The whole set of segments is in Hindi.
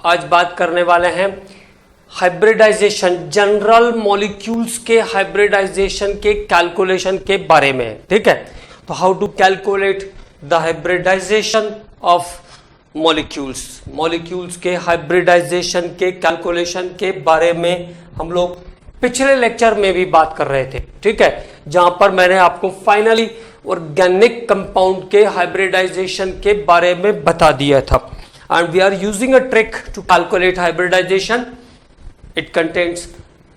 आज बात करने वाले हैं हाइब्रिडाइजेशन, जनरल मॉलिक्यूल्स के हाइब्रिडाइजेशन के कैलकुलेशन के बारे में। ठीक है, तो how to calculate the hybridisation of molecules के हाइब्रिडाइजेशन के कैलकुलेशन के बारे में हम लोग पिछले लेक्चर में भी बात कर रहे थे। ठीक है, जहां पर मैंने आपको फाइनली ऑर्गेनिक कंपाउंड के हाइब्रिडाइजेशन के बारे में बता दिया था। And we are using a trick to calculate hybridisation. It contains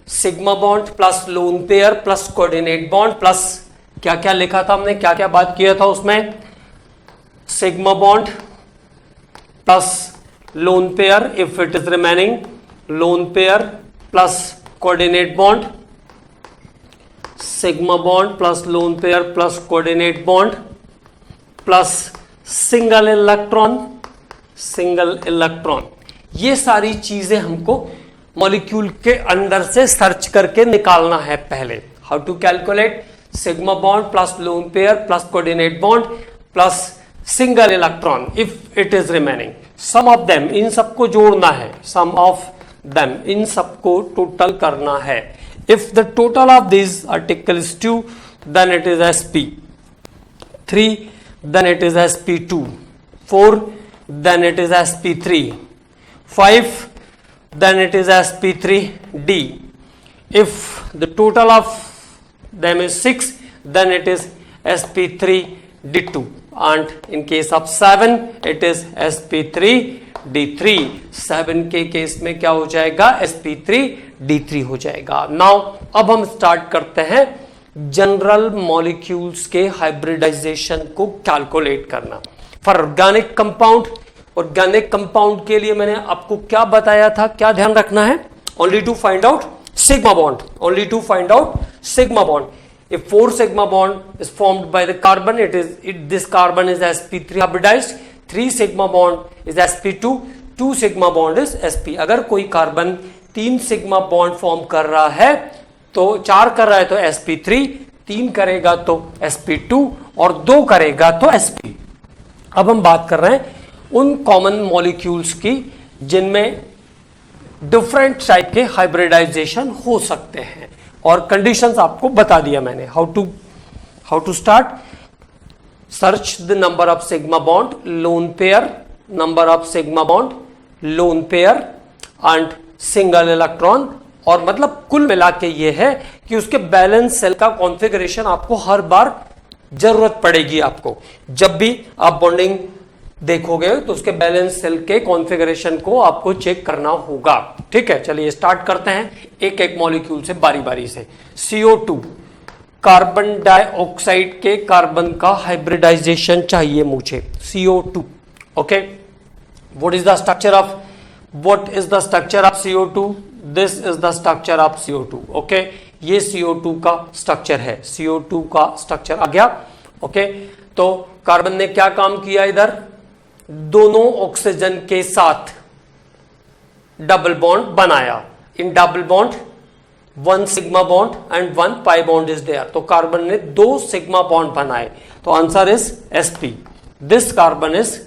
sigma bond plus lone pair plus coordinate bond plus क्या क्या लिखा था हमने, क्या क्या बात किया था उसमें, sigma bond plus lone pair if it is remaining, loan pair plus coordinate bond, sigma bond plus lone pair plus coordinate bond plus single electron. ये सारी चीजें हमको मॉलिक्यूल के अंदर से सर्च करके निकालना है। पहले how to calculate sigma bond plus lone pair plus coordinate bond plus single electron if it is remaining, sum of them, इन सबको जोड़ना है, सम ऑफ देम, इन सबको टोटल करना है। If the total of this article is 2 then it is sp3, then it is sp2, 4 then it is sp3, 5 then it is sp3d. If the total of them is 6 then it is sp3d2, and in case of 7 it is sp3d3. 7 के केस में क्या हो जाएगा, sp3d3 हो जाएगा। नाउ अब हम स्टार्ट करते हैं जनरल मॉलिक्यूल्स के हाइब्रिडाइजेशन को कैलकुलेट करना for organic compound. Organic compound के लिए मैंने आपको क्या बताया था, क्या ध्यान रखना है, only to find out sigma bond, only to find out sigma bond. If 4 sigma bond is formed by the carbon, this carbon is sp3 hybridised, 3 sigma bond is sp2, 2 sigma bond is sp। अगर कोई कार्बन 3 सिग्मा बॉन्ड फॉर्म कर रहा है तो 4 कर रहा है तो sp3, 3 करेगा तो sp2 और 2 करेगा तो sp। अब हम बात कर रहे हैं उन कॉमन मॉलिक्यूल्स की जिनमें डिफरेंट टाइप के हाइब्रिडाइजेशन हो सकते हैं, और कंडीशंस आपको बता दिया मैंने। How to start, search the number of sigma bond, lone pair, number of sigma bond, lone pair and single electron. और मतलब कुल मिला के ये है कि उसके बैलेंस सेल का कॉन्फ़िगरेशन आपको हर बार जरूरत पड़ेगी। आपको जब भी आप बॉन्डिंग देखोगे तो उसके बैलेंस सेल के कॉन्फ़िगरेशन को आपको चेक करना होगा। ठीक है, चलिए स्टार्ट करते हैं एक एक मॉलिक्यूल से बारी बारी से। CO2, कार्बन डाइऑक्साइड के कार्बन का हाइब्रिडाइजेशन चाहिए मुझे, CO2। Okay, what is the structure of CO2? This is the structure of CO2। Okay, ये CO2 का स्ट्रक्चर है, CO2 का स्ट्रक्चर आ गया। ओके, तो कार्बन ने क्या काम किया, इधर दोनों ऑक्सीजन के साथ डबल बॉन्ड बनाया। In double bond 1 sigma bond and 1 pi bond is there. तो कार्बन ने 2 सिग्मा बॉन्ड बनाए, तो answer is sp। This carbon is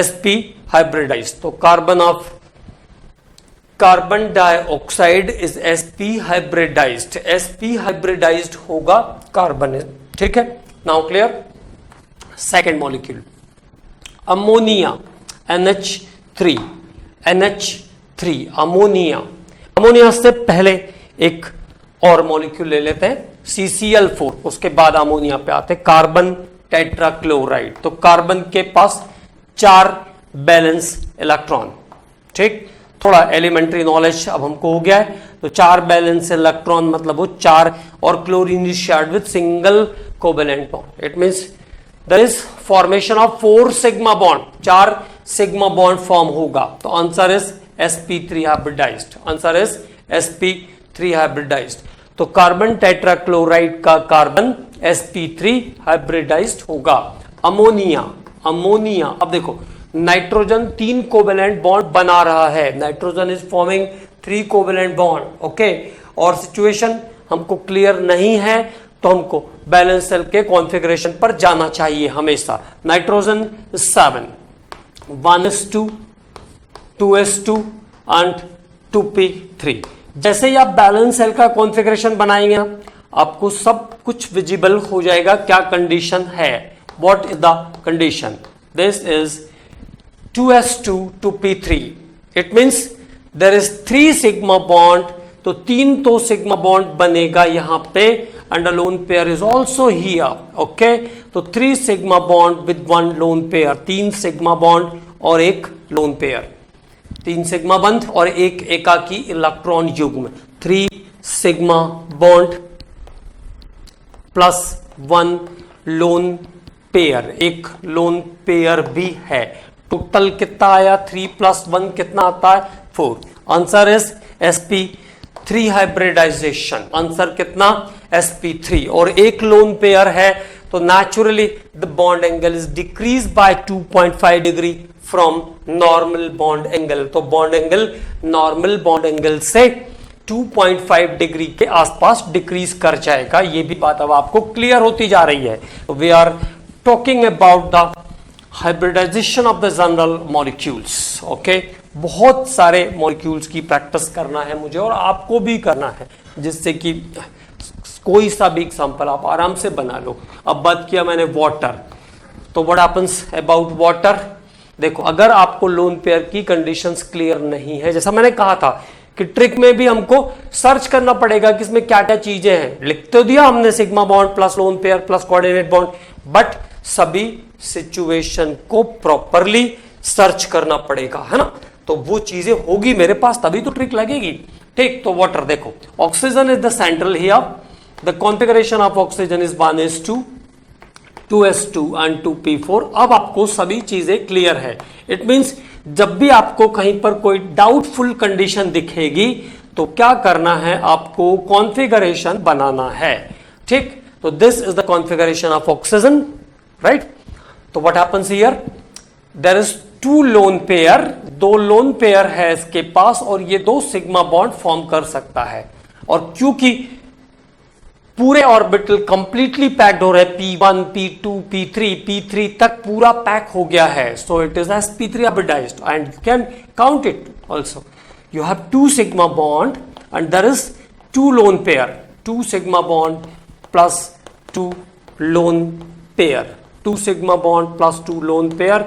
sp hybridized. तो carbon dioxide is sp hybridized, sp hybridized होगा कार्बन। ठीक है, now clear. Second molecule ammonia, NH3, ammonia से पहले एक और मॉलिक्यूल ले लेते हैं, CCl4, उसके बाद अमोनिया पे आते हैं, कार्बन टेट्राक्लोराइड। तो कार्बन के पास 4 बैलेंस इलेक्ट्रॉन। ठीक, थोड़ा एलिमेंट्री नॉलेज अब हमको हो गया है। तो 4 बैलेंस इलेक्ट्रॉन मतलब वो 4, और chlorine is shared with single covalent bond. It means there is formation of 4 sigma bond, 4 sigma bond form होगा। तो answer is sp3 hybridised, answer is sp3 hybridised. तो कार्बन टेट्राक्लोराइड का कार्बन sp3 हाइब्रिडाइज्ड होगा। अमोनिया, अब देखो नाइट्रोजन 3 कोवेलेंट बॉन्ड बना रहा है, nitrogen is forming 3 covalent bond. Okay, और सिचुएशन हमको क्लियर नहीं है तो हमको बैलेंस सेल के कॉन्फ़िगरेशन पर जाना चाहिए हमेशा। Nitrogen 7, 1s2, 2s2, and 2p3। जैसे ही आप बैलेंस सेल का कॉन्फ़िगरेशन बनाएंगे आपको सब कुछ विजिबल हो जाएगा क्या कंडीशन है। What is the condition? This is 2s2 2p3। It means there is 3 sigma bond, तो 3 तो सिग्मा बॉन्ड बनेगा यहां पे and a lone pair is also here. Okay, तो 3 sigma bond with 1 lone pair, 3 sigma bond और एक लोन पेयर, 3 सिग्मा बंध और एक एकाकी इलेक्ट्रॉन युग्म, 3 sigma bond plus 1 lone pair, एक लोन पेयर भी है। टोटल कितना आया? 3 + 1 कितना आता है? 4। Answer is sp3 hybridisation. Answer कितना? sp3। और एक लोन पेयर है तो naturally the bond angle is decrease by 2.5 degree from normal bond angle. तो bond angle normal bond angle से 2.5 डिग्री के आसपास डिक्रीज कर जाएगा। ये भी बात अब आपको क्लियर होती जा रही है। We are talking about the hybridisation of the general molecules. Okay, बहुत सारे मॉलिक्यूल्स की प्रैक्टिस करना है मुझे और आपको भी करना है, जिससे कि कोई सा भी एग्जांपल आप आराम से बना लो। अब बात किया मैंने वाटर, तो व्हाट हैपेंस अबाउट वाटर? देखो, अगर आपको लोन पेयर की कंडीशंस क्लियर नहीं है, जैसा मैंने कहा था कि ट्रिक में भी हमको सर्च करना पड़ेगा कि इसमें क्या क्या चीजें हैं। लिख तो दिया हमने sigma bond plus lone pair plus coordinate bond, but सभी सिचुएशन को प्रॉपरली सर्च करना पड़ेगा, है ना। तो वो चीजें होगी मेरे पास तभी तो ट्रिक लगेगी। ठीक, तो वाटर देखो, oxygen is the central here, the configuration of oxygen is 1s2 2s2 and 2p4। अब आपको सभी चीजें क्लियर है। इट मींस जब भी आपको कहीं पर कोई डाउटफुल कंडीशन दिखेगी तो क्या करना है, आपको कॉन्फ़िगरेशन बनाना है। ठीक, तो this is the configuration of oxygen, right. तो what happens here? There is 2 lone pair, 2 lone pair है इसके पास और ये 2 सिग्मा बॉन्ड फॉर्म कर सकता है। और क्योंकि पूरे ऑर्बिटल कंप्लीटली पैक्ड हो रहे हैं, p1 p2 p3 तक पूरा पैक हो गया है, so it is sp3 hybridised and you can count it also. You have 2 sigma bond and there is 2 lone pair, 2 sigma bond plus 2 lone pair, 2 sigma bond plus 2 lone pair,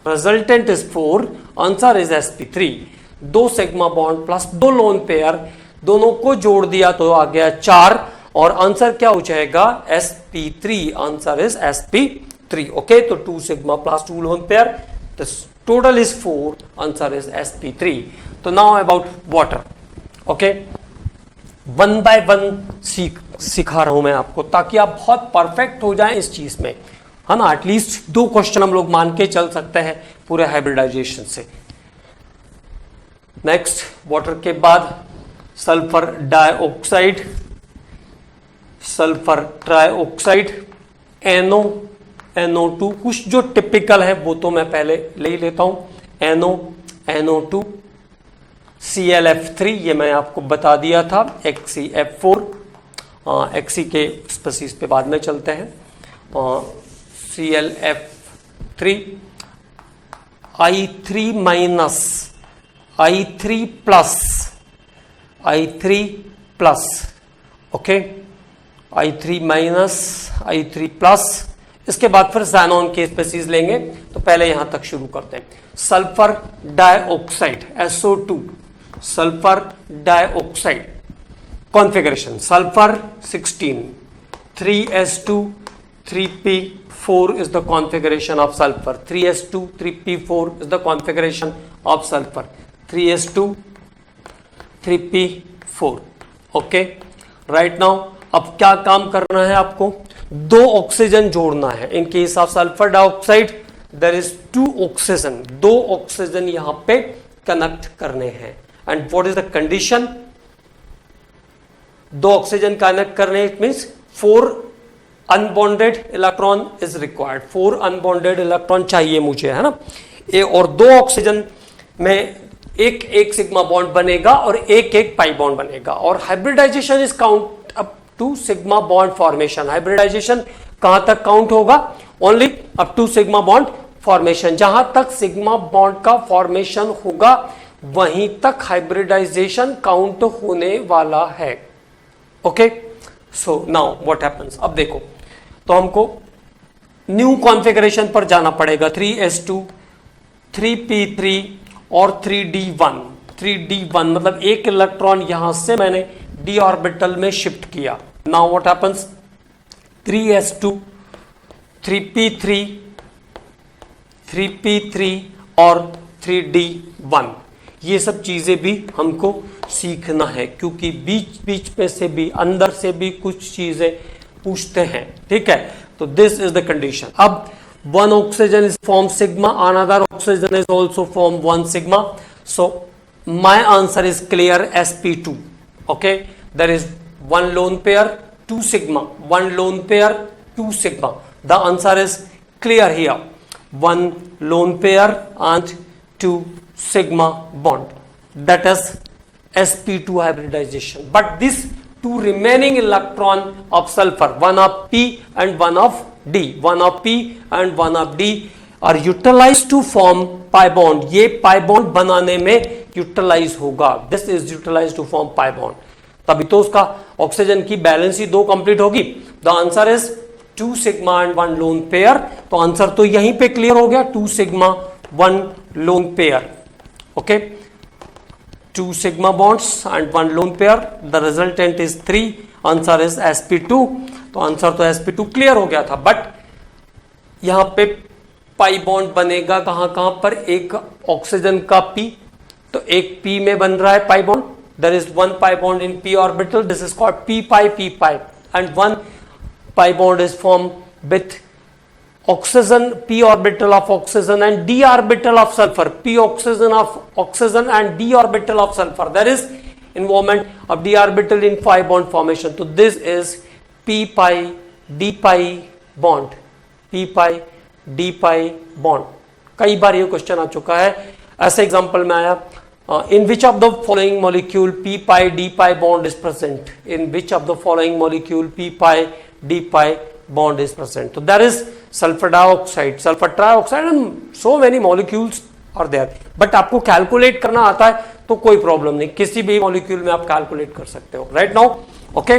resultant is 4। Answer is sp3। 2 sigma bond plus 2 lone pair, दोनों को जोड़ दिया तो आ गया 4 और आंसर क्या हो जाएगा? sp3। Answer is sp3। Okay, तो 2 sigma plus 2 lone pair, the total is 4। Answer is sp3। तो now about water. Okay, 1 by 1 सिखा रहा हूं मैं आपको ताकि आप बहुत परफेक्ट हो जाएं इस चीज में, है ना। एटलीस्ट 2 क्वेश्चन हम लोग मान के चल सकते हैं पूरे हाइब्रिडाइजेशन से। नेक्स्ट, वाटर के बाद sulphur dioxide, sulphur trioxide, NO2। कुछ जो टिपिकल है वो तो मैं पहले ले ही लेता हूं। NO2, ClF3, ये मैं आपको बता दिया था, XeF4, XE के स्पीसीज पे बाद में चलते हैं। ClF3, I3 minus, I3 plus, okay, I3 minus, I3 plus. इसके बाद फिर ज़ैनॉन के स्पीसीज लेंगे, तो पहले यहां तक शुरू करते हैं। Sulphur dioxide SO2, sulphur dioxide configuration, sulphur 16, 3s2 3p4 is the configuration of sulfur, 3s2 3p4 is the configuration of sulfur, 3s2 3p4। Okay, right now अब क्या काम करना है आपको? 2 ऑक्सीजन जोड़ना है। In case of sulphur dioxide there is 2 oxygen, 2 oxygen यहां पे कनेक्ट करने हैं। And what is the condition? 2 oxygen connect करने, it means 4 unbonded electron is required, 4 unbonded electron चाहिए मुझे, है ना। और 2 ऑक्सीजन में एक सिग्मा बॉन्ड बनेगा और एक पाई बॉन्ड बनेगा। और hybridisation is count up to sigma bond formation. Hybridisation कहां तक काउंट होगा? Only up to sigma bond formation. जहां तक सिग्मा बॉन्ड का फॉर्मेशन होगा वहीं तक हाइब्रिडाइजेशन काउंट होने वाला है। Okay, so now what happens, अब देखो तो हमको न्यू कॉन्फ़िगरेशन पर जाना पड़ेगा। 3s2, 3p3 और 3d1। 3d1 मतलब एक इलेक्ट्रॉन यहां से मैंने d ऑर्बिटल में शिफ्ट किया। Now what happens, 3s2, 3p3, 3p3 और 3d1, ये सब चीजें भी हमको सीखना है, क्योंकि बीच बीच में से भी, अंदर से भी कुछ चीजें पूछते हैं। ठीक है, तो दिस इज द कंडीशन। अब one oxygen is formed sigma, another oxygen is also formed 1 sigma. So my answer is clear, sp2. Okay, there is one lone pair, 2 sigma, one lone pair, 2 sigma. The answer is clear here, one lone pair and 2 sigma bond, that is sp2 hybridization. But this two remaining electron of sulfur, one of p and one of d, one of p and one of d are utilized to form pi bond. ये pi bond बनाने में यूटिलाइज होगा। This is utilise to form pi bond, तभी तो उसका ऑक्सीजन की बैलेंसी 2 कंप्लीट होगी। The answer is 2 sigma and 1 lone pair. तो आंसर तो यहीं पे क्लियर हो गया, 2 sigma 1 lone pair. Okay, 2 sigma bonds and 1 lone pair, the resultant is 3, answer is sp2। तो आंसर तो sp2 क्लियर हो गया था, बट यहां पे पाई बॉन्ड बनेगा कहां कहां पर, एक ऑक्सीजन का p, तो एक p में बन रहा है pi bond, there is 1 pi bond in p orbital, this is called p pi, and 1 pi bond is form with oxygen, p orbital of oxygen and d orbital of sulfur, p oxygen of oxygen and d orbital of sulfur. There is involvement of d orbital in pi bond formation. So this is p pi d pi bond, p pi d pi bond. कई बार ये क्वेश्चन आ चुका है, ऐसे एग्जांपल में आया, in which of the following molecule p pi d pi bond is present, in which of the following molecule p pi d pi bond is present. So there is sulfur dioxide, sulfur trioxide and so many molecules are there. But आपको कैलकुलेट करना आता है तो कोई प्रॉब्लम नहीं, किसी भी मॉलिक्यूल में आप कैलकुलेट कर सकते हो राइट नाउ। ओके,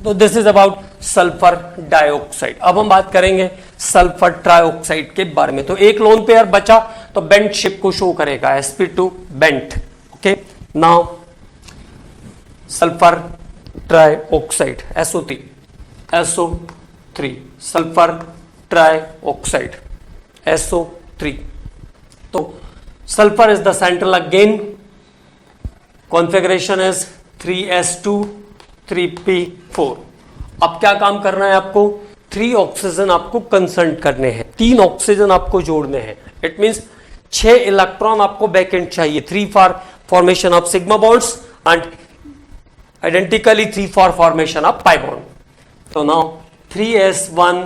तो this is about sulphur dioxide. अब हम बात करेंगे सल्फर ट्राइऑक्साइड के बारे में। तो एक लोन पेयर बचा तो बेंट शिप को शो करेगा, sp2 bent. Okay, now sulphur trioxide SO3 sulphur trioxide SO3। तो sulphur is the central again, configuration is 3s2 3p4। अब क्या काम करना है आपको, 3 ऑक्सीजन आपको कंसर्ट करने हैं, 3 ऑक्सीजन आपको जोड़ने हैं। इट मींस 6 इलेक्ट्रॉन आपको बैक एंड चाहिए, 3 for formation of sigma bonds and identically 3 for formation of pi bond. So now 3s1,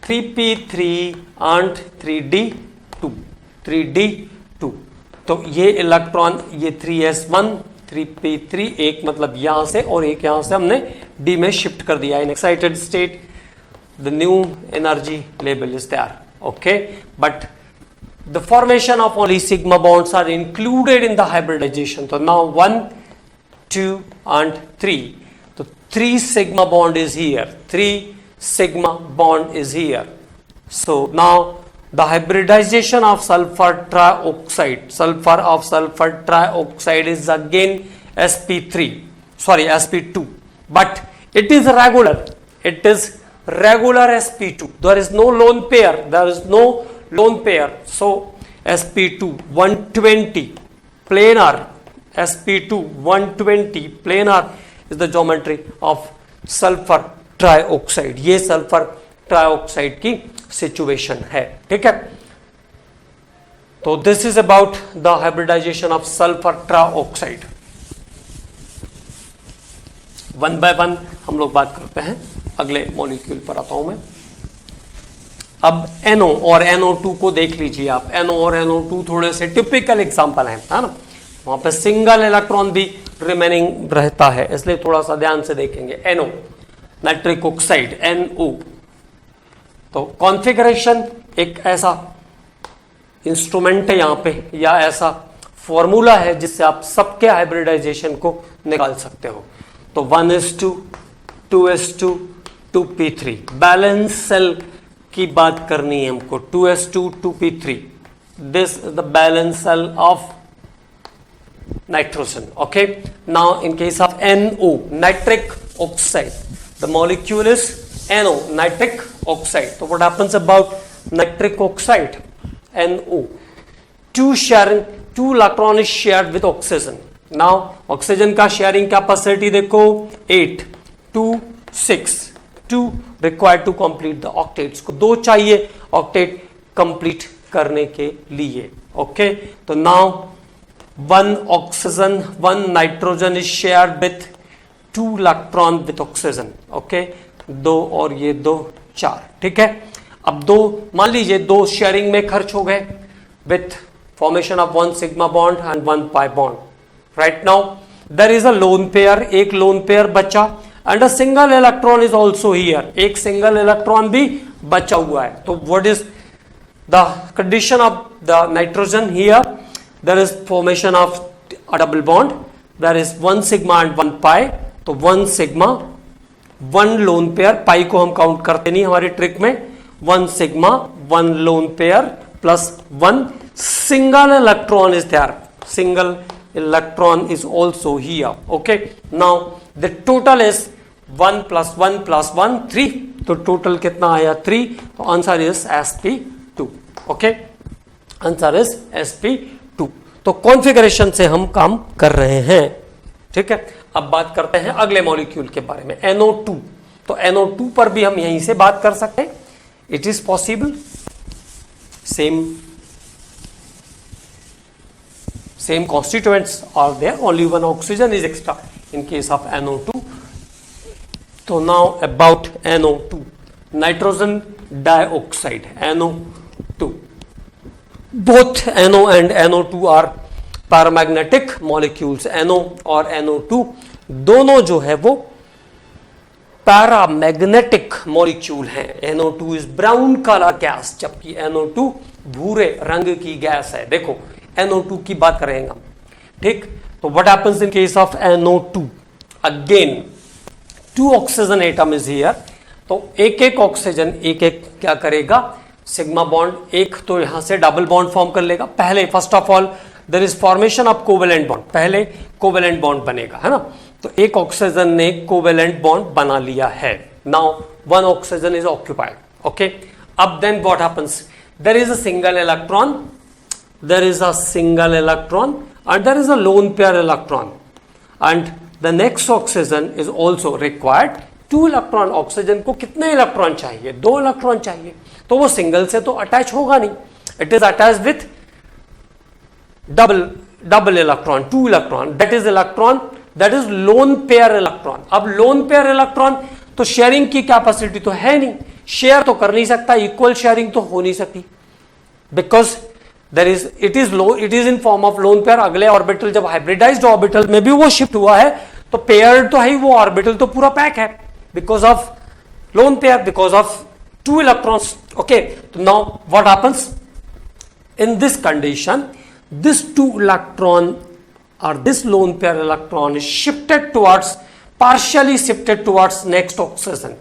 3p3 and 3d2। तो ये इलेक्ट्रॉन, ये 3s1 3p3, एक मतलब यहां से और एक यहां से हमने d में शिफ्ट कर दिया। In excited state the new energy level is there. Okay, but the formation of only sigma bonds are included in the hybridisation. तो now 1 2 and 3, 3 sigma bond is here, 3 sigma bond is here. So now the hybridization of sulfur trioxide, sulfur trioxide is again sp2, but it is regular, sp2, there is no lone pair, so sp2 120 planar, sp2 120 planar is the geometry of sulfur trioxide। ये सल्फर ट्राइऑक्साइड की सिचुएशन है, ठीक है। तो this is about the hybridisation of sulphur trioxide. One by one हम लोग बात करते हैं, अगले मॉलिक्यूल पर आता हूं मैं। अब NO और NO2 को देख लीजिए आप। NO और NO2 थोड़े से टिपिकल एग्जांपल हैं, है ना, वहां पे सिंगल इलेक्ट्रॉन भी रिमेनिंग रहता है, इसलिए थोड़ा सा ध्यान से देखेंगे। NO nitric oxide NO। तो कॉन्फ़िगरेशन एक ऐसा इंस्ट्रूमेंट है यहां पे, या ऐसा फॉर्मूला है जिससे आप सबके हाइब्रिडाइजेशन को निकाल सकते हो। तो 1:2, 2:2, 2p3। बैलेंस सेल की बात करनी है हमको, 2:2, 2p3। This is the valence shell of nitrogen. Okay, now in case of NO, nitric oxide, the molecule is NO, nitric oxide. So what happens about nitric oxide? NO, two electron is shared with oxygen. Now oxygen का sharing capacity देखो 8, 2, 6, 2 required to complete the octet. इसको 2 चाहिए octet complete करने के लिए. Okay, तो now one oxygen, one nitrogen is shared with 2 electron with oxygen. Okay, 2 और ये 2, 4, ठीक है। अब 2 मान लीजिए 2 शेयरिंग में खर्च हो गए with formation of 1 sigma bond and 1 pi bond. Right now there is a lone pair, एक lone pair बचा and a single electron is also here, एक single electron भी बचा हुआ है। तो what is the condition of the nitrogen here? There is formation of a double bond. There is 1 sigma and 1 pi. तो 1 sigma, 1 lone pair, pi को हम काउंट करते नहीं हमारी ट्रिक में। 1 sigma, 1 lone pair plus 1 single electron is there. Single electron is also here. Okay. Now the total is 1 plus 1 plus 1, 3. तो टोटल कितना आया 3। तो answer is sp2. Okay, answer is sp2। तो कॉन्फ़िगरेशन से हम काम कर रहे हैं, ठीक है। अब बात करते हैं अगले मॉलिक्यूल के बारे में, NO2। तो NO2 पर भी हम यहीं से बात कर सकते हैं। It is possible, same constituents are there, only 1 oxygen is extra in case of NO2। तो now about NO2, nitrogen dioxide, NO2। Both NO and NO2 are paramagnetic molecules. NO और NO2 दोनों जो है वो पैरामैग्नेटिक मॉलिक्यूल हैं। NO2 is brown colour gas, जबकि NO2 भूरे रंग की गैस है। देखो NO2 की बात करेंगे हम, ठीक। तो what happens in case of NO2? Again 2 oxygen atom is here. तो एक ऑक्सीजन एक क्या करेगा, सिग्मा बॉन्ड, एक तो यहां से डबल बॉन्ड फॉर्म कर लेगा। पहले first of all there is formation of covalent bond, पहले कोवेलेंट बॉन्ड बनेगा, है ना। तो एक ऑक्सीजन ने कोवेलेंट बॉन्ड बना लिया है। Now 1 oxygen is occupied. Okay, अब then what happens, there is a single electron, there is a single electron and there is a lone pair electron and the next oxygen is also required 2 electron. Oxygen को कितने इलेक्ट्रॉन चाहिए? 2 इलेक्ट्रॉन चाहिए। तो वो सिंगल से तो अटैच होगा नहीं, it is attach with double electron, 2 electron, that is loan pair electron. अब लोन पेयर इलेक्ट्रॉन तो शेयरिंग की कैपेसिटी तो है नहीं, शेयर तो कर नहीं सकता, इक्वल शेयरिंग तो हो नहीं सकती, because it is in form of lone pair. अगले ऑर्बिटल, जब हाइब्रिडाइज्ड ऑर्बिटल में भी वो शिफ्ट हुआ है तो पेयर तो है, वो ऑर्बिटल तो पूरा पैक है because of lone pair, because of 2 electrons. Okay, so now what happens in this condition? This 2 electron or this lone pair electron is partially shifted towards next oxygen.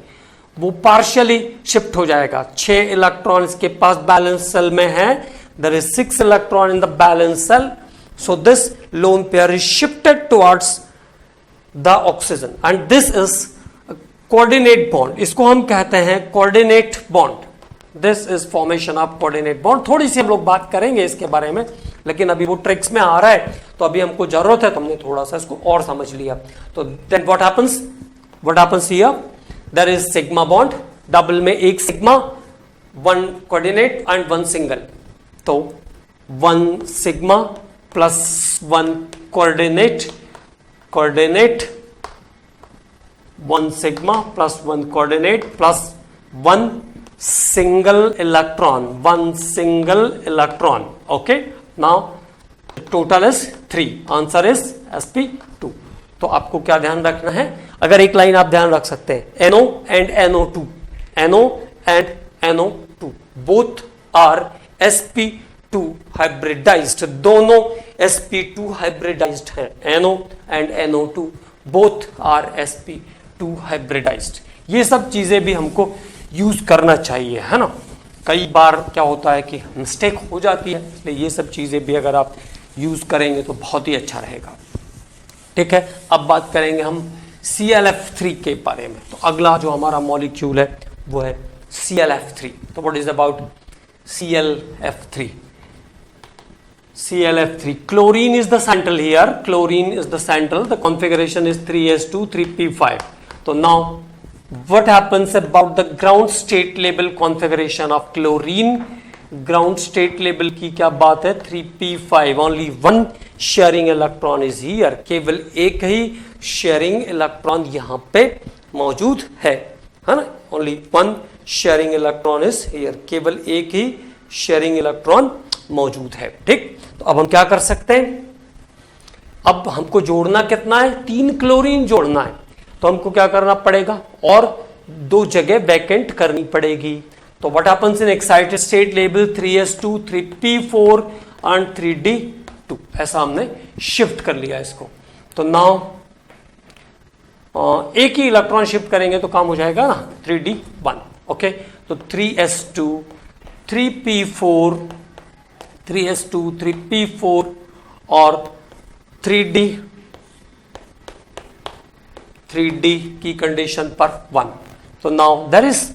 वो partially shift हो जाएगा। 6 इलेक्ट्रॉन इसके पास बैलेंस सेल में है, there is 6 electron in the balance cell, so this lone pair is shifted towards the oxygen and this is coordinate bond, इसको हम कहते हैं coordinate bond. This is formation of coordinate bond. थोड़ी सी हम लोग बात करेंगे इसके बारे में, लेकिन अभी वो ट्रिक्स में आ रहा है तो अभी हमको जरूरत है, तो हमने थोड़ा सा इसको और समझ लिया। तो then what happens here, there is sigma bond, double में एक सिग्मा, 1 कोऑर्डिनेट एंड 1 सिंगल। तो 1 sigma plus 1 coordinate, 1 sigma plus 1 coordinate plus 1 single electron, okay। Now total is 3, answer is sp2। तो आपको क्या ध्यान रखना है, अगर एक लाइन आप ध्यान रख सकते हैं, NO and NO2 both are sp2 sp2 hybridised, दोनों sp2 हाइब्रिडाइज्ड हैं, NO and NO2 both are sp2 hybridised. ये सब चीजें भी हमको यूज करना चाहिए, है ना। कई बार क्या होता है कि मिस्टेक हो जाती है, इसलिए ये सब चीजें भी अगर आप यूज करेंगे तो बहुत ही अच्छा रहेगा। ठीक है, अब बात करेंगे हम ClF3 के बारे में। तो अगला जो हमारा मॉलिक्यूल है वो है ClF3। तो what is about ClF3? ClF3, chlorine is the central here, chlorine is the central, the configuration is 3s2 3p5. So now what happens about the ground state label configuration of chlorine? Ground state label की क्या बात है? 3p5, only one sharing electron is here, केवल एक ही sharing electron यहाँ पे मौजूद है ना। only one sharing electron is here, केवल एक ही sharing electron मौजूद है। ठीक, तो अब हम क्या कर सकते हैं? अब हमको जोड़ना कितना है? 3 क्लोरीन जोड़ना है, तो हमको क्या करना पड़ेगा? और 2 जगह वैकेंट करनी पड़ेगी। तो what happens in excited state level 3s2 3p4 and 3d2, ऐसा हमने शिफ्ट कर लिया इसको। तो नाउ एक ही इलेक्ट्रॉन शिफ्ट करेंगे तो काम हो जाएगा ना, 3d1। ओके, तो 3s2 3p4 3s2 3p4 और 3d की कंडीशन पर 1। तो now there is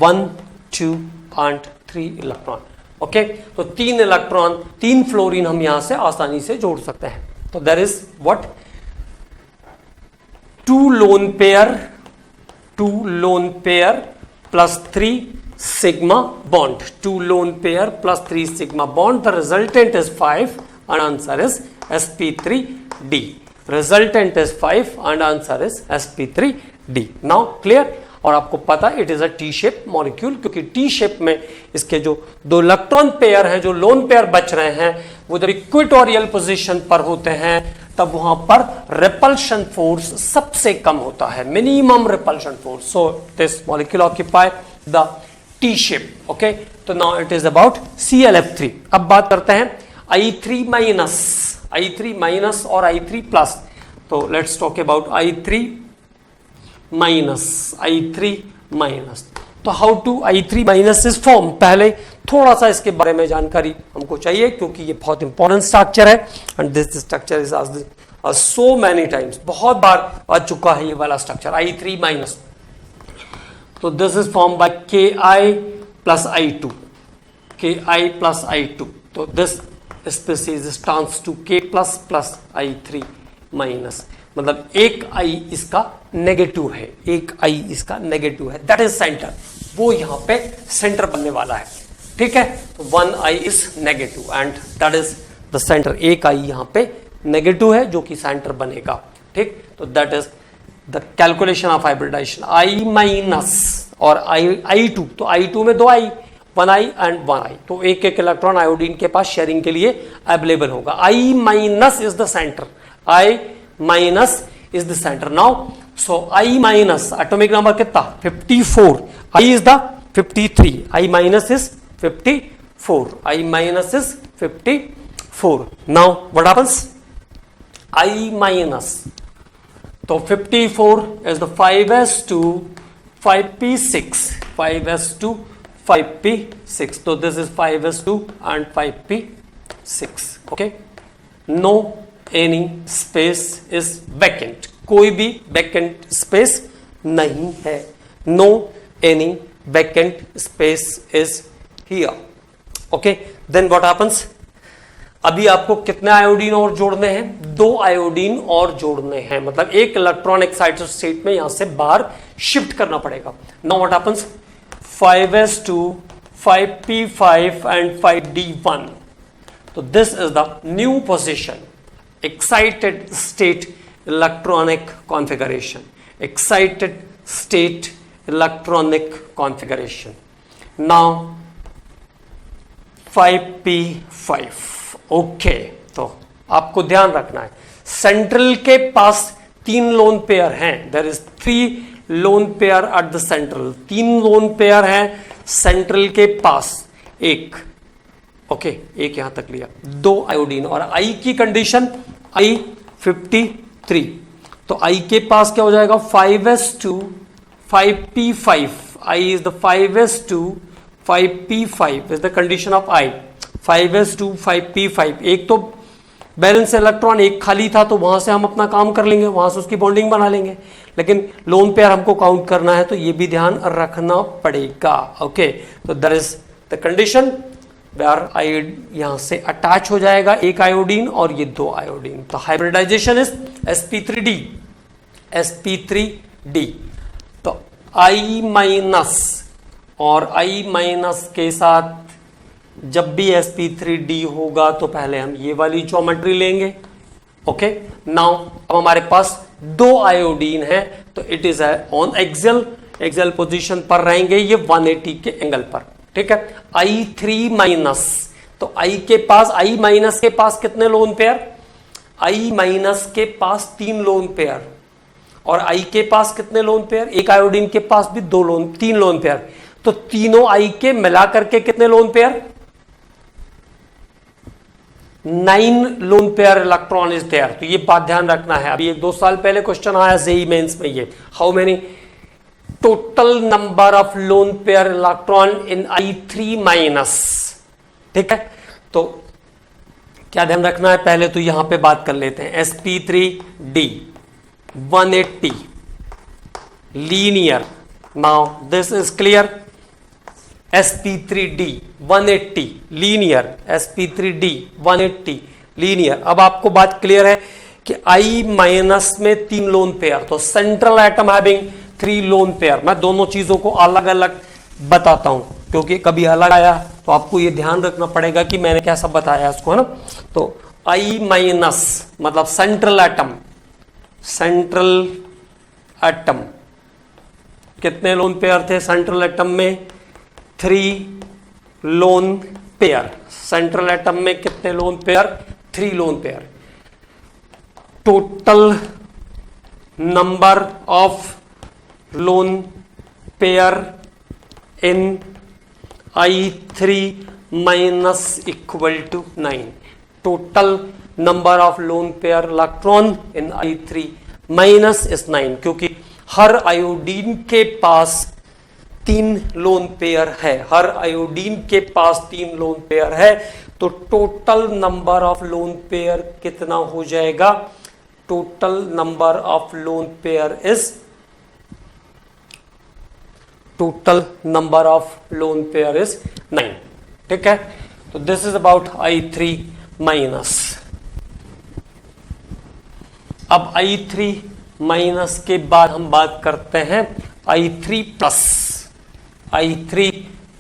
1 2 and 3 electron. Okay, तो 3 इलेक्ट्रॉन 3 फ्लोरीन हम यहां से आसानी से जोड़ सकते हैं। तो there is what 2 lone pair plus 3 sigma bond, 2 lone pair plus 3 sigma bond, the resultant is 5 and answer is sp3d. Resultant is 5 and answer is sp3d. Now clear? और आपको पता it is a T shape molecule, क्योंकि टी शेप में इसके जो 2 इलेक्ट्रॉन पेयर हैं, जो लोन पेयर बच रहे हैं, वो जब इक्वेटोरियल पोजीशन पर होते हैं तब वहां पर रिपल्शन फोर्स सबसे कम होता है, minimum repulsion force. So this molecule occupy the T shape. Okay, तो now it is about ClF3। अब बात करते हैं I3 माइनस और I3 प्लस। तो let's talk about I3 minus. तो how to I3 minus is form, पहले थोड़ा सा इसके बारे में जानकारी हमको चाहिए, क्योंकि ये बहुत इंपॉर्टेंट स्ट्रक्चर है and this structure is so many times, बहुत बार आ चुका है ये वाला स्ट्रक्चर I3 माइनस। तो this is form by Ki plus I2, Ki plus I2। तो this species stands to K plus plus I3 minus, मतलब एक I इसका नेगेटिव है, एक I इसका नेगेटिव है, दैट इज सेंटर, वो यहां पे सेंटर बनने वाला है। ठीक है, तो 1 I is negative and that is the centre, एक I यहां पे नेगेटिव है जो कि सेंटर बनेगा। ठीक, तो that is the calculation of hybridisation I minus और I2। तो I2 में 2 I, 1 I एंड 1 I, तो एक एक इलेक्ट्रॉन आयोडीन के पास शेयरिंग के लिए अवेलेबल होगा। I minus is the centre, I minus is the centre. Now so I minus atomic number कितना? 54, I is the 53, I minus is 54, I minus is 54। Now what happens? I minus, तो 54 is the 5s2 5p6, 5s2 5p6, तो this is 5s2 and 5p6। okay, no any space is vacant, कोई भी vacant space नहीं है, no any vacant space is here। okay, then what happens? अभी आपको कितने आयोडीन और जोड़ने हैं? 2 आयोडीन और जोड़ने हैं, मतलब एक इलेक्ट्रॉन एक्साइटेड स्टेट में यहां से बाहर शिफ्ट करना पड़ेगा। Now what happens? 5s2 5p5 and 5d1। तो this is the new position, excited state electronic configuration, excited state electronic configuration. Now 5p5। Okay, तो आपको ध्यान रखना है सेंट्रल के पास 3 लोन पेयर हैं, there is 3 lone pair at the central, 3 lone pair हैं सेंट्रल के पास। एक ओके, एक यहां तक लिया, 2 आयोडीन, और आई की कंडीशन I53, तो आई के पास क्या हो जाएगा 5s2 5p5, I is the 5s2 5p5 is the condition of I, 5s2 5p5। एक तो बैलेंस इलेक्ट्रॉन एक खाली था तो वहां से हम अपना काम कर लेंगे, वहां से उसकी बॉन्डिंग बना लेंगे, लेकिन लोन पेयर हमको काउंट करना है तो ये भी ध्यान रखना पड़ेगा। ओके, तो that is the condition where iodine यहां से अटैच हो जाएगा, एक आयोडीन और ये 2 आयोडीन, तो हाइब्रिडाइजेशन इज sp3d, sp3d। तो I माइनस और I माइनस के साथ जब भी sp3d होगा तो पहले हम ये वाली ज्योमेट्री लेंगे। ओके, नाउ अब हमारे पास 2 आयोडीन है तो it is on axial position पर रहेंगे ये 180 के एंगल पर। ठीक है, I3 माइनस, तो I के पास, I माइनस के पास कितने लोन पेयर, I माइनस के पास 3 लोन पेयर, और I के पास कितने लोन पेयर, एक आयोडीन के पास भी 3 लोन पेयर, तो तीनों I के मिला करके कितने lone pair, 9 lone pair electron is there. तो ये बात ध्यान रखना है, अभी 1-2 साल पहले क्वेश्चन आया जेई मेंस में, ये how many total number of lone pair electron in I3 minus. ठीक है, तो क्या ध्यान रखना है, पहले तो यहां पे बात कर लेते हैं, sp3d 180 linear, now this is clear, sp3d 180 linear, sp3d 180 linear. अब आपको बात क्लियर है कि I माइनस में 3 लोन पेयर, तो central atom having 3 lone pair. मैं दोनों चीजों को अलग अलग बताता हूं क्योंकि कभी अलग आया तो आपको ये ध्यान रखना पड़ेगा कि मैंने कैसा बताया इसको, है ना। तो I माइनस मतलब सेंट्रल एटम कितने लोन पेयर थे सेंट्रल एटम में, 3 लोन पेयर। सेंट्रल एटम में कितने lone pair, 3 lone pair. Total number of lone pair in I3 minus equal to 9। Total number of lone pair electron in I3 minus is 9, क्योंकि हर आयोडीन के पास 3 लोन पेयर है, हर आयोडीन के पास 3 लोन पेयर है, तो total number of lone pair कितना हो जाएगा, total number of lone pair is, total number of lone pair is 9। ठीक है, तो this is about I3 minus. अब I3 माइनस के बाद हम बात करते हैं I3 प्लस। I3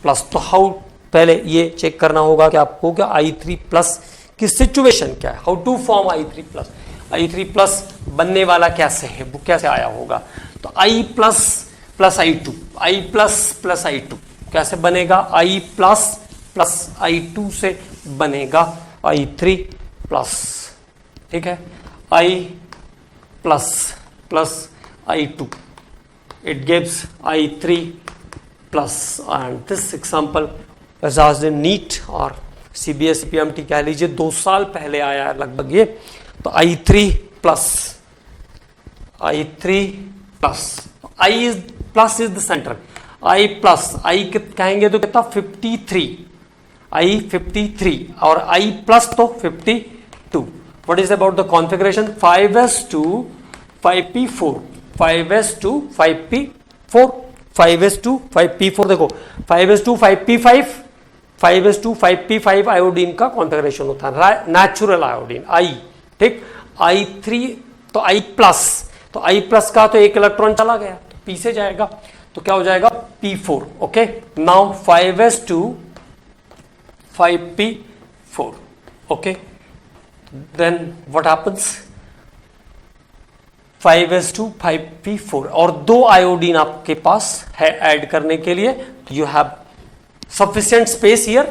प्लस, तो हाउ, पहले ये चेक करना होगा कि आपको क्या I3 प्लस की सिचुएशन क्या है, how to form I3 plus. I3 plus बनने वाला कैसे है, वो कैसे आया होगा, तो I plus plus I2, I plus plus I2 कैसे बनेगा, I प्लस प्लस I2 से बनेगा I3 प्लस। ठीक है, I plus plus I2, it gives I3 plus, and this example was asked in NEET और CBSE PMT कह लीजिए 2 साल पहले आया है लगभग ये। तो I3 plus, I3 plus, I is plus is the centre, I plus, I कहेंगे तो कितना 53, I 53 और I प्लस तो 52। What is about the configuration, 5s2 5p4, 5s2 5p4, 5s2 5p4, देखो 5s2 5p5, 5s2 5p5 iodine का कॉन्फ़िगरेशन होता है, नेचुरल आयोडीन I। ठीक, I3 तो I प्लस, तो I प्लस का तो एक इलेक्ट्रॉन चला गया तो P से जाएगा, तो क्या हो जाएगा P4। Okay, now 5s2 5p4। Okay, then what happens, 5s2 5p4 और 2 आयोडीन आपके पास है ऐड करने के लिए, you have sufficient space here,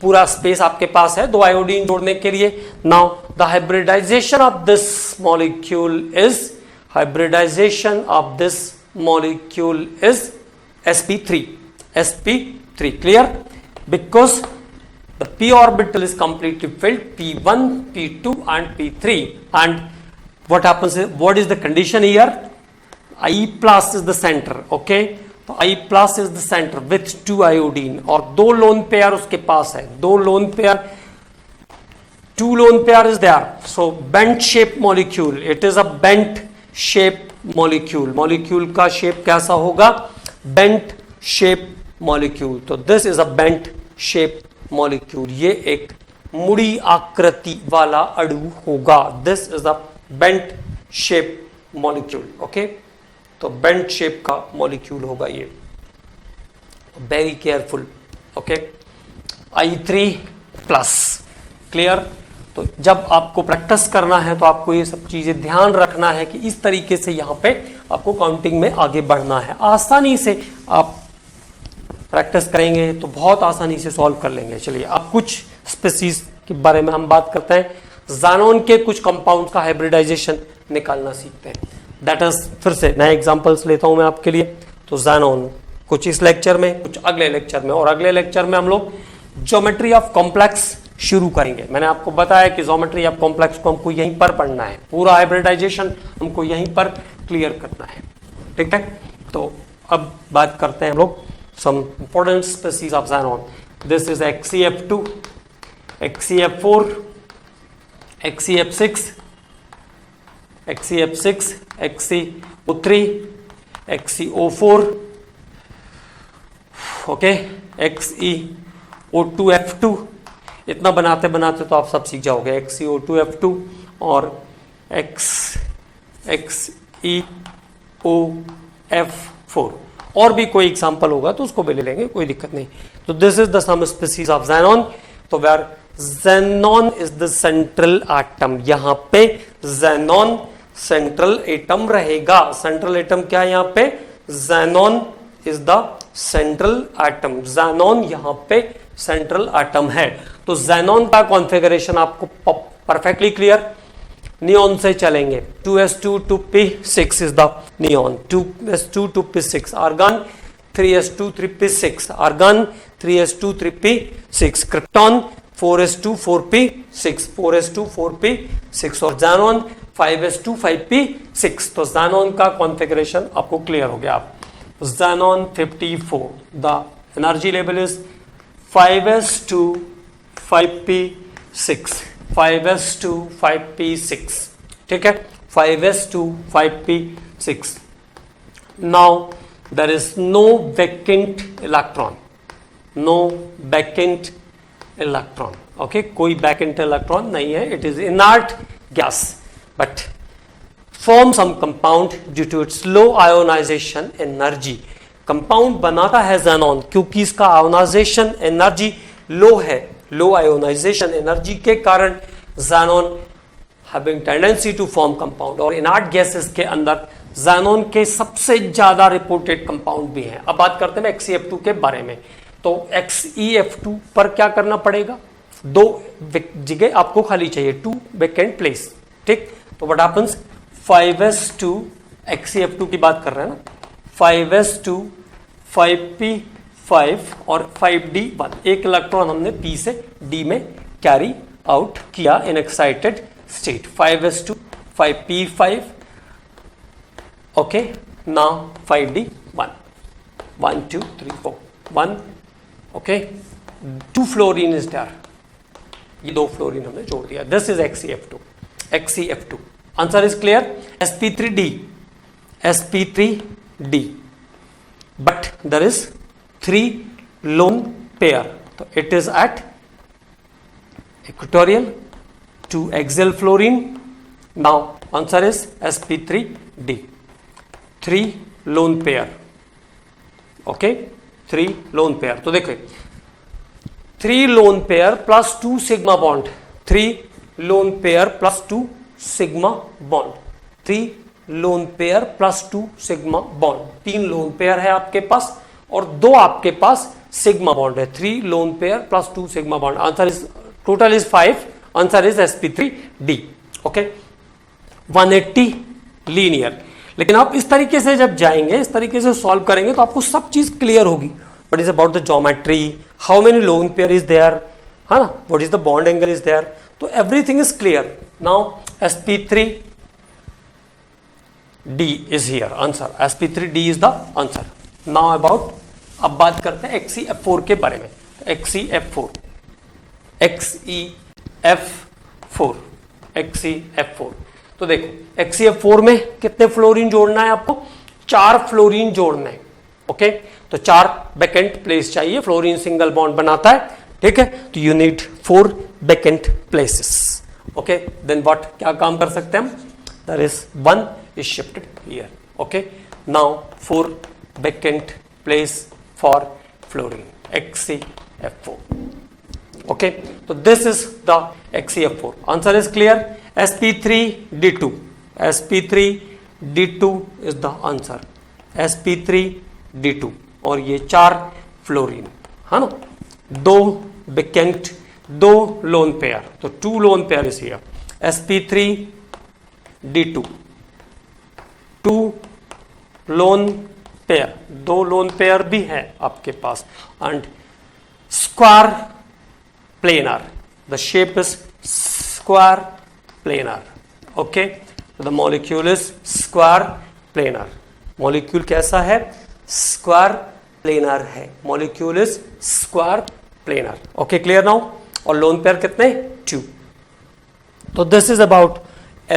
पूरा स्पेस आपके पास है 2 आयोडीन जोड़ने के लिए। Now the hybridisation of this molecule is, hybridisation of this molecule is sp3, sp3 clear, because the p orbital is completely filled, p1, p2 and p3, and what happens is, what is the condition here? I plus is the center, okay, तो I plus is the center with 2 iodine, और 2 lone pair उसके पास है, 2 lone pair, 2 lone pair is there, so bent shape molecule, it is a bent shape molecule, molecule का shape कैसा होगा? bent shape molecule, तो this is a bent shape molecule, ये एक मुड़ी आकृति वाला अणु होगा, this is a bent shape molecule, okay, तो bent shape का molecule होगा ये, very careful, okay, I3 plus, clear। तो जब आपको प्रैक्टिस करना है तो आपको ये सब चीजें ध्यान रखना है कि इस तरीके से यहाँ पे आपको काउंटिंग में आगे बढ़ना है, आसानी से आप प्रैक्टिस करेंगे तो बहुत आसानी से सॉल्व कर लेंगे। चलिए अब कुछ स्पीसीज के बारे में हम बात करते हैं, ज़ानोन के कुछ कंपाउंड का हाइब्रिडाइजेशन निकालना सीखते हैं। दैट इज, फिर से नए एग्जांपल्स लेता हूं मैं आपके लिए। तो ज़ानोन कुछ इस लेक्चर में, कुछ अगले लेक्चर में, और अगले लेक्चर में हम लोग ज्योमेट्री ऑफ कॉम्प्लेक्स शुरू करेंगे। मैंने आपको बताया कि ज्योमेट्री ऑफ कॉम्प्लेक्स को हमको यहीं पर पढ़ना है, पूरा हाइब्रिडाइजेशन हमको यहीं पर क्लियर करना है, ठीक है। तो अब बात करते हैं हम लोग some important species of xenon. This is XeF2, XeF4, XeF6, XeF6, XeO3, XeO4, okay, XeO2F2। इतना बनाते बनाते तो आप सब सीख जाओगे, XeO2F2 और XeOF4। और भी कोई एग्जाम्पल होगा तो उसको भी ले लेंगे, कोई दिक्कत नहीं। तो this is the some species of xenon। तो where xenon is the central atom, यहाँ पे xenon सेंट्रल एटम रहेगा। सेंट्रल एटम क्या है यहाँ पे? xenon is the central atom, xenon यहाँ पे सेंट्रल एटम है। तो xenon का कॉन्फ़िगरेशन आपको परफेक्टली क्लियर, नियॉन से चलेंगे। 2s2 to p6 is the neon, 2s2 to p6 argon, 3s2 3p6 argon, 3s2 3p6 krypton, 4s2 4p6 4s2 4p6 और xenon 5s2 5p6। तो xenon का कॉन्फ़िगरेशन आपको क्लियर हो गया। xenon 54, the energy level is 5s2 5p6, 5s2 5p6, ठीक है, 5s2 5p6। now there is no vacant electron, no vacant electron, okay, कोई vacant electron नहीं है, it is inert gas but form some compound due to its low ionization energy। Compound बनाता है xenon क्योंकि इसका आयोनाइजेशन एनर्जी लो है, लो आयोनाइजेशन एनर्जी के कारण xenon having tendency to form compound. और इनर्ट गैसेस के अंदर xenon के सबसे ज्यादा रिपोर्टेड कंपाउंड भी हैं। अब बात करते हैं XeF2 के बारे में। तो XeF2 पर क्या करना पड़ेगा? 2 जगह आपको खाली चाहिए, 2 वैकेंट प्लेस, ठीक। तो व्हाट हैपेंस, 5s2 XeF2 की बात कर रहे हैं ना, 5s2 5p5 और 5d1, एक इलेक्ट्रॉन हमने p से d में कैरी आउट किया in excited state. 5s2 5p5, okay, now 5d1, 1 2 3 4 1, okay, 2 fluorine is there, ये 2 फ्लोरीन हमने जोड़ दिया। This is XeF2, XeF2। Answer is clear, sp3d, sp3d, but there is 3 lone pair, so it is at equatorial, 2 axial fluorine। now answer is sp3d, 3 lone pair, okay, 3 lone pair। तो देखो 3 lone pair plus 2 sigma bond, 3 lone pair plus 2 sigma bond, 3 lone pair plus 2 sigma bond, 3 lone pair है आपके पास और 2 आपके पास सिग्मा बॉन्ड है। 3 lone pair plus 2 sigma bond, answer is total is 5, answer is sp3d, okay. 180 linear. लेकिन आप इस तरीके से जब जाएंगे, इस तरीके से सॉल्व करेंगे तो आपको सब चीज क्लियर होगी। What is about the geometry, how many lone pair is there, है ना, what is the bond angle is there, तो everything is clear. Now sp3d is here answer, sp3d is the answer. now about, अब बात करते हैं XeF4 के बारे में. XeF4 तो देखो XeF4 में कितने फ्लोरीन जोड़ना है आपको, 4 फ्लोरीन जोड़ना है. ओके, तो 4 वैकेंट प्लेस चाहिए, फ्लोरीन सिंगल बॉन्ड बनाता है, ठीक है, तो you need 4 vacant places. Okay, then what, क्या काम कर सकते हैं हम, that is 1 is shifted here. Okay, now 4 vacant place for fluorine XeF4. okay, so this is the XeF4. answer is clear. sp3d2 is the answer, sp3d2. और ये 4 फ्लोरीन है ना, 2 वैकेंट, 2 लोन पेयर, तो 2 lone pair is here. sp3d2 2 lone pair, 2 lone pair भी है आपके पास, and square planar, the shape is square planar. okay, so the molecule is square planar. molecule कैसा है, square planar है, molecule is square planar. okay, clear now. और lone pair कितने, 2. तो this is about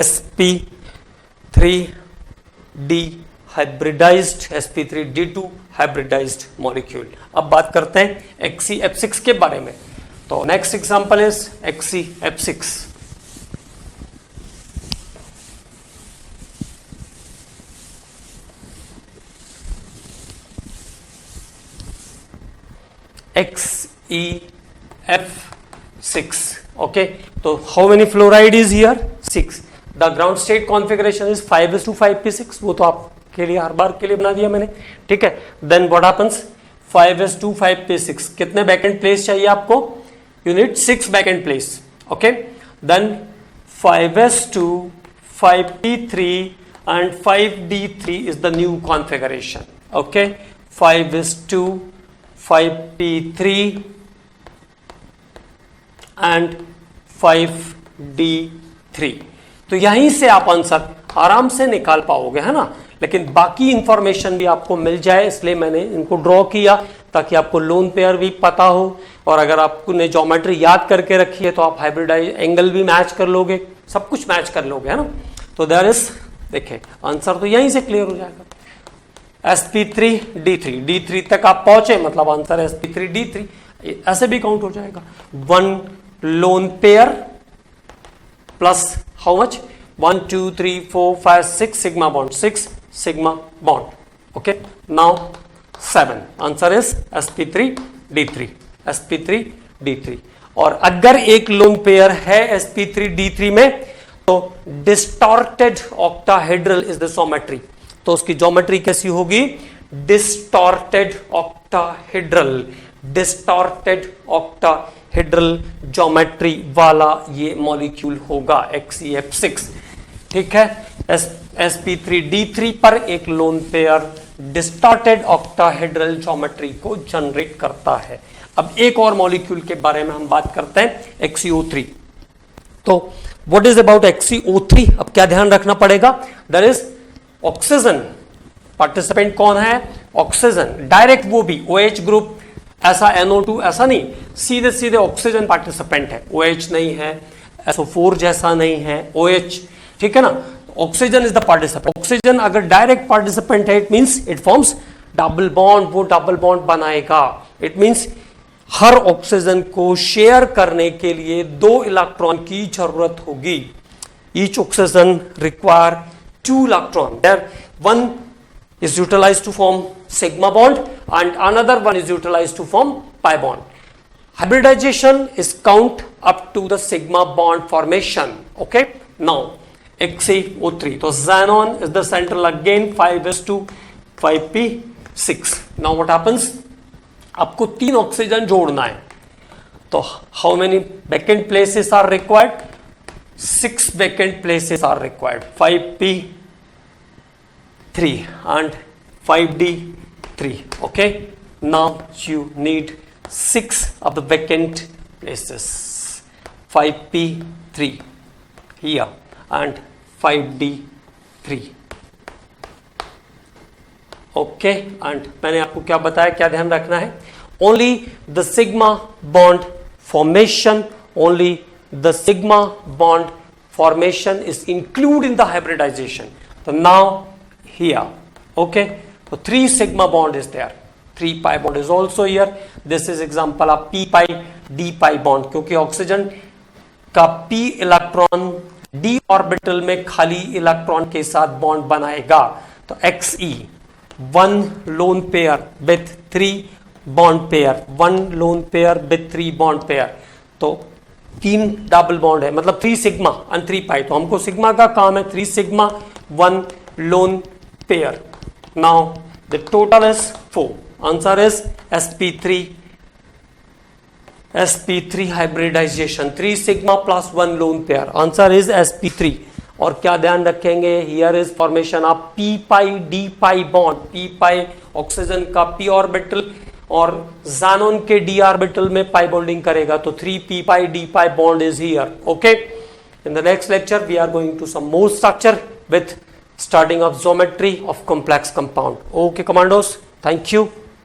sp3d hybridized, sp3d2 hybridized molecule. अब बात करते हैं XeF6 के बारे में. तो next example is XeF6. Okay, तो how many fluoride is here, 6. The ground state configuration is 5:5p6. वो तो आपके लिए हर बार के लिए बना दिया मैंने, ठीक है. देन व्हाट हैपेंस, 5:5p6, कितने वैकेंट प्लेस चाहिए आपको, you need 6 vacant place. okay, then 5:5p3 and 5d3 is the new configuration. okay, 5:5p3 and 5d3. तो यहीं से आप आंसर आराम से निकाल पाओगे, है ना. लेकिन बाकी इंफॉर्मेशन भी आपको मिल जाए, इसलिए मैंने इनको ड्रॉ किया ताकि आपको लोन पेयर भी पता हो, और अगर आपने ज्योमेट्री याद करके रखी है तो आप हाइब्रिडाइज एंगल भी मैच कर लोगे, सब कुछ मैच कर लोगे, है ना. तो देयर इज, देखिए आंसर तो यहीं से क्लियर हो जाएगा. sp3d3, d3 तक आप पहुंचे, मतलब आंसर sp3d3. ऐसे भी काउंट हो जाएगा, 1 lone pair plus how much, 1 2 3 4 5 6 sigma bond, 6 sigma bond. Okay, now 7. Answer is sp3d3, sp3d3. और अगर एक लोन पेयर है sp3d3 में, तो distorted octahedral is the geometry. तो उसकी ज्योमेट्री कैसी होगी, distorted octahedral, distorted octahedral geometry वाला ये मॉलिक्यूल होगा XeF6. ठीक है, sp3d3 पर एक lone pair distorted octahedral geometry को जनरेट करता है. अब एक और मॉलिक्यूल के बारे में हम बात करते हैं, XeO3. तो व्हाट इज अबाउट XeO3, अब क्या ध्यान रखना पड़ेगा, देयर इज ऑक्सीजन पार्टिसिपेंट कौन है, ऑक्सीजन डायरेक्ट, वो भी OH ग्रुप, ऐसा NO2 ऐसा नहीं, सीधे सीधे ऑक्सीजन पार्टिसिपेंट है, OH नहीं है, SO4 जैसा नहीं है, OH. ठीक है ना, oxygen is the participant. Oxygen अगर डायरेक्ट पार्टिसिपेंट है, it means it forms double bond, वो डबल बॉन्ड बनाएगा. इट मींस हर ऑक्सीजन को शेयर करने के लिए 2 इलेक्ट्रॉन की जरूरत होगी. Each oxygen require 2 electron. There one is utilized to form sigma bond and another one is utilized to form pi bond. Hybridization is count up to the sigma bond formation. Okay, now XeO3, so xenon is the central again, 5:5p6. now what happens, आपको 3 ऑक्सीजन जोड़ना है, तो how many vacant places are required, 6 vacant places are required, 5p3 and 5d3. okay, now you need 6 of the vacant places. 5p3 here and 5d3. Okay and मैंने आपको क्या बताया, क्या ध्यान रखना है, only the sigma bond formation, only the sigma bond formation is included in the hybridization. So now here, okay, so 3 sigma bond is there, 3 pi bond is also here. This is example of p pi d pi bond, क्योंकि ऑक्सीजन का p इलेक्ट्रॉन d ऑर्बिटल में खाली इलेक्ट्रॉन के साथ बॉन्ड बनाएगा, तो xe 1 lone pair with 3 bond pair, 1 lone pair with 3 bond pair, तो 3 डबल बॉन्ड है, मतलब 3 सिग्मा एंड 3 पाई, तो हमको सिग्मा का काम है 3 sigma 1 lone pair. Now the total is 4. Answer is sp3 hybridisation, 3 sigma plus 1 lone pair, answer is sp3. और क्या ध्यान रखेंगे, here is formation of p pi d pi bond, p pi oxygen का p ऑर्बिटल और ज़ानोन के d ऑर्बिटल में पाई बॉन्डिंग करेगा, तो 3p pi d pi bond is here. Okay, in the next lecture we are going to some more structure with starting of geometry of complex compound. Okay commandos, thank you.